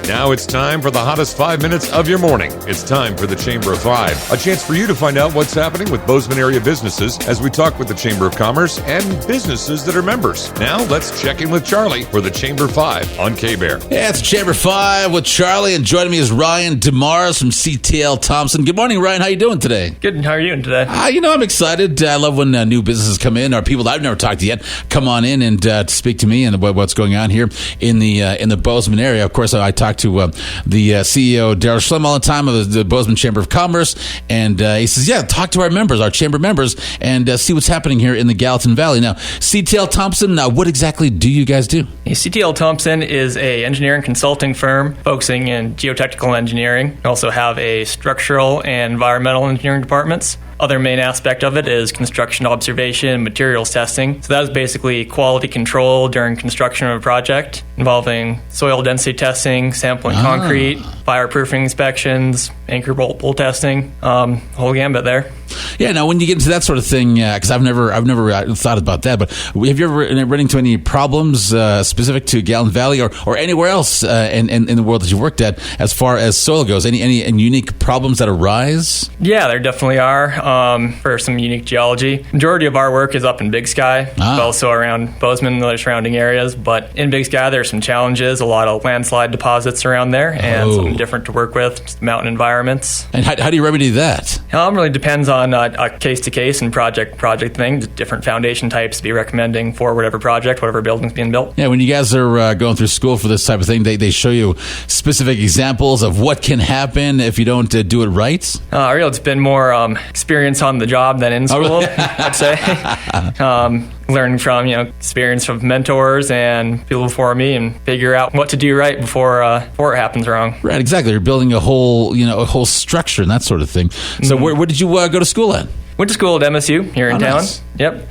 Now it's time for the hottest 5 minutes of your morning. It's time for the Chamber of Five, a chance for you to find out what's happening with Bozeman area businesses as we talk with the Chamber of Commerce and businesses that are members. Now let's check in with Charlie for the Chamber 5 on K-Bear. Yeah, it's Chamber 5 with Charlie, and joining me is Ryan DeMars from CTL Thompson. Good morning, Ryan. How you doing today? Good. How are you doing today? I'm excited. I love when new businesses come in, or people that I've never talked to yet come on in and speak to me and what's going on here in the Bozeman area. Of course, I talk to the CEO, Daryl Schlemm, all the time of the Bozeman Chamber of Commerce, and he says, yeah, talk to our members, our chamber members, and see what's happening here in the Gallatin Valley. Now, CTL Thompson, what exactly do you guys do? CTL Thompson is a engineering consulting firm focusing in geotechnical engineering. We also have a structural and environmental engineering departments. Other main aspect of it is construction observation, materials testing. So that is basically quality control during construction of a project involving soil density testing, sampling concrete, fireproofing inspections, anchor bolt testing, whole gambit there. Yeah. Now, when you get into that sort of thing, because I've never thought about that, but have you ever run into any problems specific to Gallatin Valley or anywhere else in the world that you worked at as far as soil goes? Any unique problems that arise? Yeah, there definitely are. For some unique geology. Majority of our work is up in Big Sky, but also around Bozeman and other surrounding areas. But in Big Sky, there's some challenges, a lot of landslide deposits around there, and something different to work with, just mountain environments. And how do you remedy that? Really depends on a case-to-case and project thing. Different foundation types to be recommending for whatever project, whatever building's being built. Yeah, when you guys are going through school for this type of thing, they show you specific examples of what can happen if you don't do it right? Really, it's been more experience on the job than in school, I'd say. Learning from experience from mentors and people before me, and figure out what to do right before it happens wrong. Right, exactly. You're building a whole structure and that sort of thing. So where did you go to school at? Went to school at MSU here in town. Nice. Yep.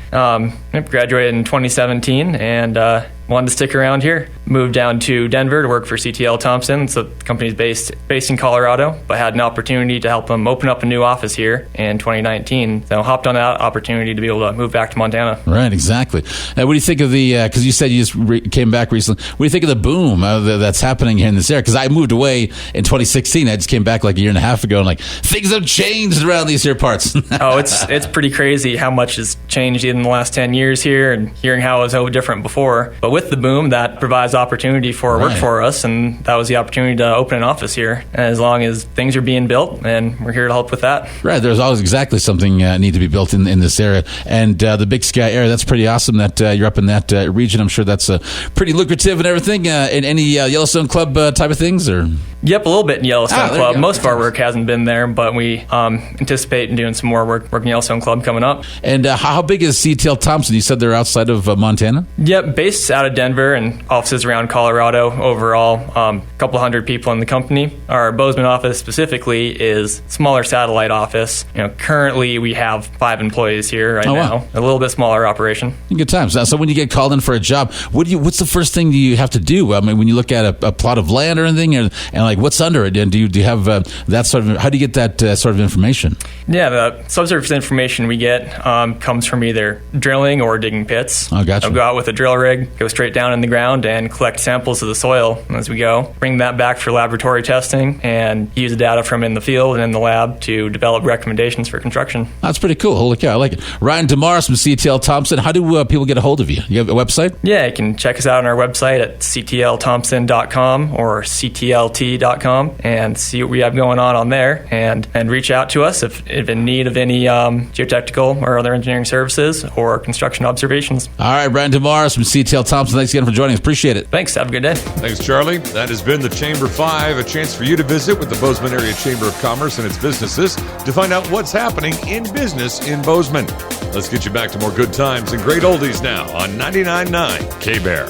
Graduated in 2017 and wanted to stick around here. Moved down to Denver to work for CTL Thompson. So the company's based in Colorado, but had an opportunity to help them open up a new office here in 2019. So hopped on that opportunity to be able to move back to Montana. Right, exactly. What do you think of the, because you said you just came back recently, what do you think of the boom that's happening here in this area? Because I moved away in 2016. I just came back like a year and a half ago, and things have changed around these here parts. It's pretty crazy how much has changed in the last 10 years here, and hearing how it was so different before. But with the boom, that provides opportunity for work for us, and that was the opportunity to open an office here. And as long as things are being built, and we're here to help with that. Right, there's always exactly something need to be built in this area. And the Big Sky area, that's pretty awesome that you're up in that region. I'm sure that's pretty lucrative and everything. In any Yellowstone Club type of things? Or? Yep, a little bit in Yellowstone Club. Most of our work hasn't been there, but we anticipate in doing some more work in Yellowstone Club coming up. And how big is CTL Thompson? You said they're outside of Montana? Yep, based out of Denver and offices around Colorado overall. A couple hundred people in the company. Our Bozeman office specifically is a smaller satellite office. Currently we have 5 employees here right now. Wow. A little bit smaller operation. Good times. So when you get called in for a job, what's the first thing you have to do? I mean, when you look at a plot of land or anything, and what's under it, and do you have that sort of? How do you get that sort of information? Yeah, the subsurface information we get comes from either drilling or digging pits. Oh, gotcha. I'll go out with a drill rig, go straight down in the ground, and collect samples of the soil as we go. Bring that back for laboratory testing, and use the data from in the field and in the lab to develop recommendations for construction. That's pretty cool. Holy cow, I like it. Ryan DeMars from CTL Thompson. How do people get a hold of you? You have a website? Yeah, you can check us out on our website at ctlthompson.com or ctlt.com and see what we have going on there, and reach out to us if in need of any geotechnical or other engineering services or construction observations. All right, Ryan DeMars from CTL Thompson. Thanks again for joining us. Appreciate it. Thanks. Have a good day. Thanks, Charlie. That has been the Chamber 5, a chance for you to visit with the Bozeman Area Chamber of Commerce and its businesses to find out what's happening in business in Bozeman. Let's get you back to more good times and great oldies now on 99.9 K-Bear.